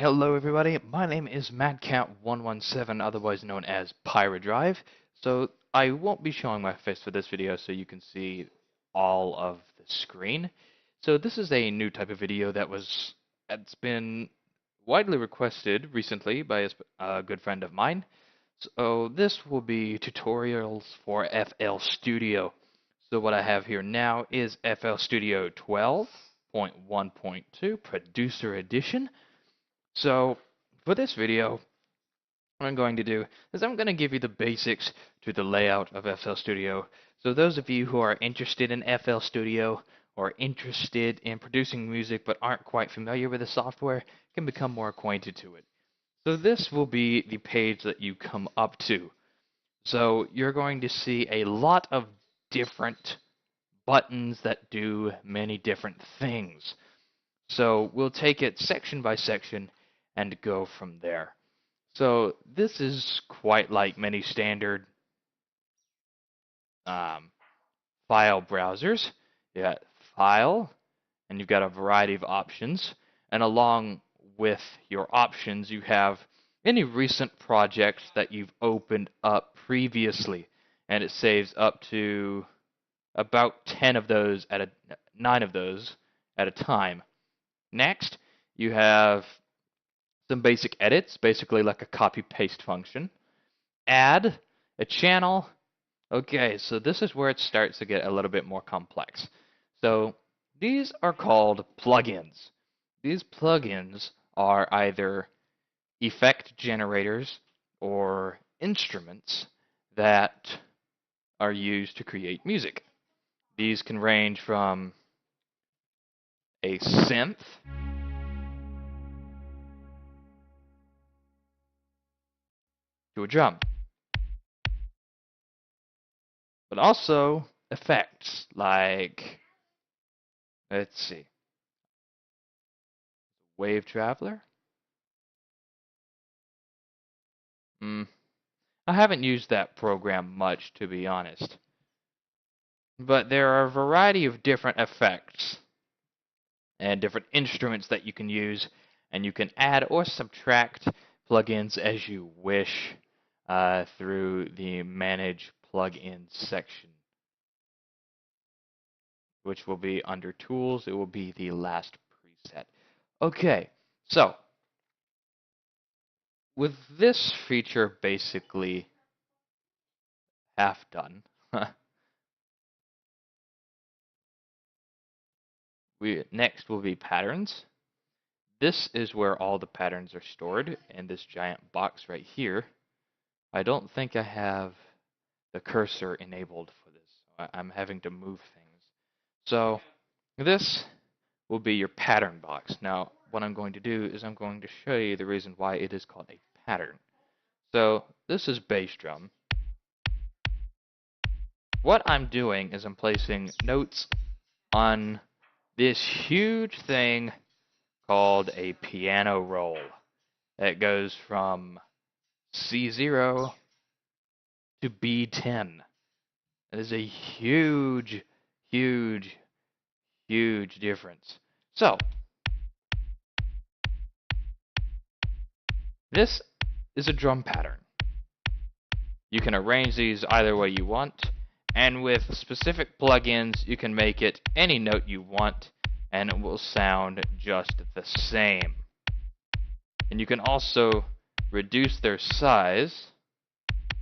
Hello everybody, my name is MadCat117, otherwise known as Pyrodrive. So I won't be showing my face for this video so you can see all of the screen. So this is a new type of video that's been widely requested recently by a good friend of mine. So this will be tutorials for FL Studio. So what I have here now is FL Studio 12.1.2 Producer Edition. So, for this video, what I'm going to do is I'm going to give you the basics to the layout of FL Studio. So those of you who are interested in FL Studio or interested in producing music but aren't quite familiar with the software can become more acquainted to it. So this will be the page that you come up to. So you're going to see a lot of different buttons that do many different things. So we'll take it section by section and go from there. So this is quite like many standard file browsers. You got File, and you've got a variety of options. And along with your options, you have any recent projects that you've opened up previously. And it saves up to about 9 of those at a time. Next, you have some basic edits, basically like a copy-paste function. Add a channel. Okay, so this is where it starts to get a little bit more complex. So these are called plugins. These plugins are either effect generators or instruments that are used to create music. These can range from a synth to a drum, but also effects like, let's see, Wave Traveler. I haven't used that program much, to be honest. But there are a variety of different effects and different instruments that you can use, and you can add or subtract plugins as you wish through the Manage Plugins section, which will be under Tools. It will be the last preset. Okay, so with this feature basically half done, next will be patterns. This is where all the patterns are stored in this giant box right here. I don't think I have the cursor enabled for this. I'm having to move things. So this will be your pattern box. Now, what I'm going to do is I'm going to show you the reason why it is called a pattern. So this is bass drum. What I'm doing is I'm placing notes on this huge thing called a piano roll. That goes from C0 to B10. That is a huge, huge, huge difference. So, this is a drum pattern. You can arrange these either way you want, and with specific plugins, you can make it any note you want, and it will sound just the same. And you can also reduce their size,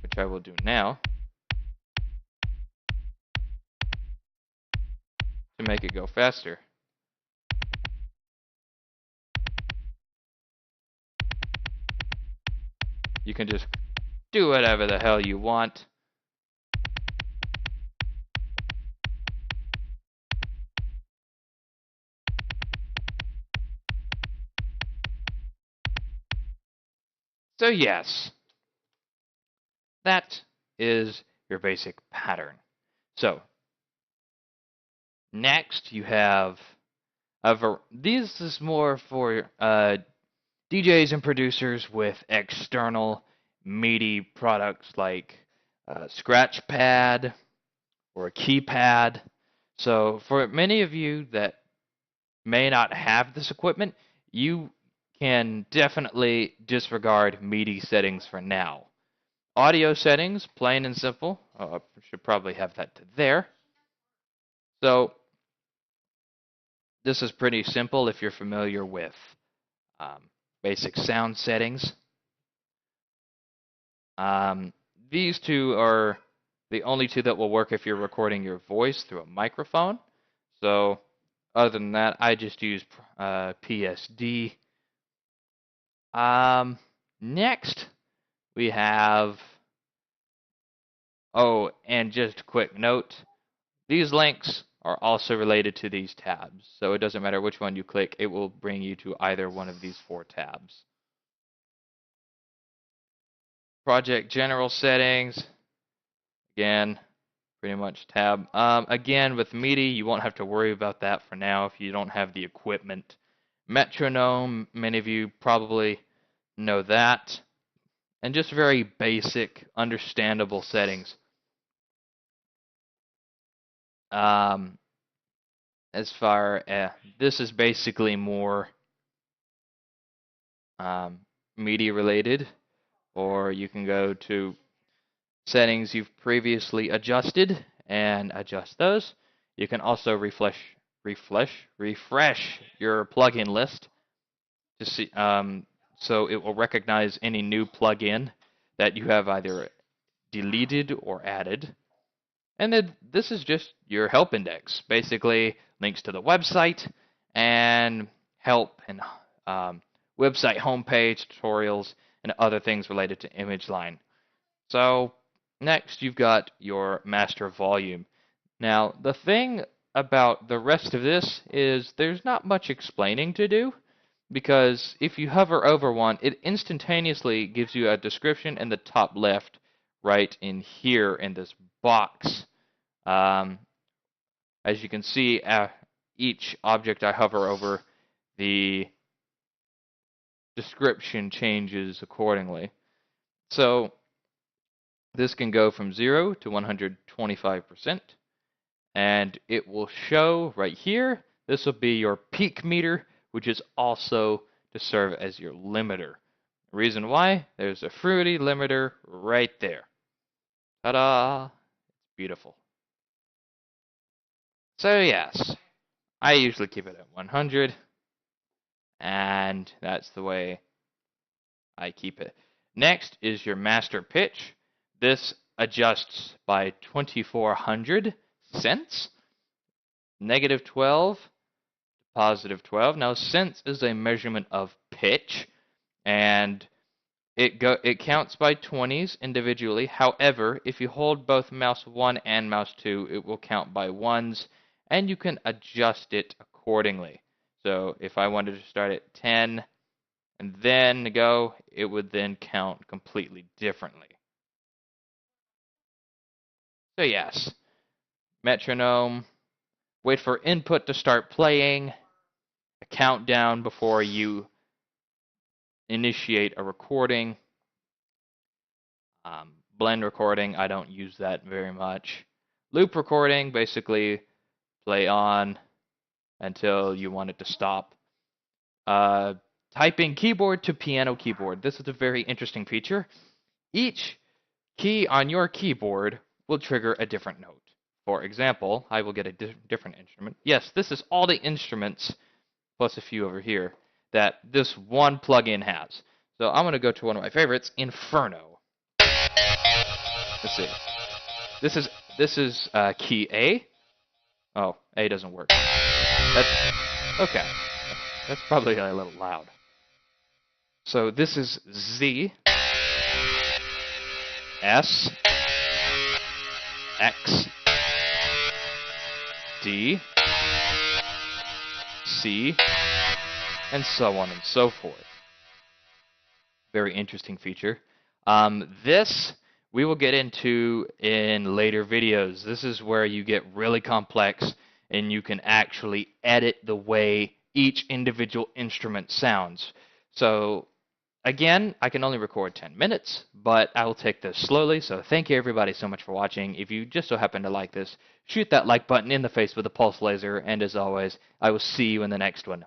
which I will do now, to make it go faster. You can just do whatever the hell you want. So yes, that is your basic pattern. So next you have this is more for DJs and producers with external MIDI products like scratch pad or a keypad. So for many of you that may not have this equipment, you can definitely disregard MIDI settings for now. Audio settings, plain and simple. I should probably have that to there. So this is pretty simple if you're familiar with basic sound settings. These two are the only two that will work if you're recording your voice through a microphone. So other than that, I just use PSD. Next, we have, oh, and just a quick note, these links are also related to these tabs. So it doesn't matter which one you click, it will bring you to either one of these 4 tabs. Project general settings, again, pretty much tab. Again, with MIDI, you won't have to worry about that for now if you don't have the equipment. Metronome, many of you probably know that. And just very basic, understandable settings. As far as this is basically more MIDI related, or you can go to settings you've previously adjusted and adjust those. You can also refresh your plugin list to see, so it will recognize any new plugin that you have either deleted or added. And then this is just your help index, basically links to the website and help and website homepage, tutorials, and other things related to ImageLine. So next, you've got your master volume. Now, the thing about the rest of this is there's not much explaining to do, because if you hover over one, it instantaneously gives you a description in the top left right in here in this box. As you can see, each object I hover over, the description changes accordingly. So this can go from 0 to 125%, and it will show right here. This will be your peak meter, which is also to serve as your limiter. The reason why, there's a fruity limiter right there. Ta-da! It's beautiful. So yes, I usually keep it at 100, and that's the way I keep it. Next is your master pitch. This adjusts by 2400 cents, -12, +12. Now, cents is a measurement of pitch, and it counts by 20s individually. However, if you hold both mouse 1 and mouse 2, it will count by 1s, and you can adjust it accordingly. So if I wanted to start at 10 and then go, it would then count completely differently. So yes, metronome, wait for input to start playing, a countdown before you initiate a recording. Blend recording, I don't use that very much. Loop recording, basically play on until you want it to stop. Typing keyboard to piano keyboard. This is a very interesting feature. Each key on your keyboard will trigger a different note. For example, I will get a different instrument. Yes, this is all the instruments, plus a few over here, that this one plugin has. So I'm going to go to one of my favorites, Inferno. Let's see. This is key A. Oh, A doesn't work. That's okay. That's probably a little loud. So this is Z, S, X, D, C, and so on and so forth. Very interesting feature. This we will get into in later videos. This is where you get really complex and you can actually edit the way each individual instrument sounds. So again, I can only record 10 minutes, but I will take this slowly. So thank you everybody so much for watching. If you just so happen to like this, shoot that like button in the face with a pulse laser. And as always, I will see you in the next one.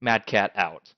Mad Cat out.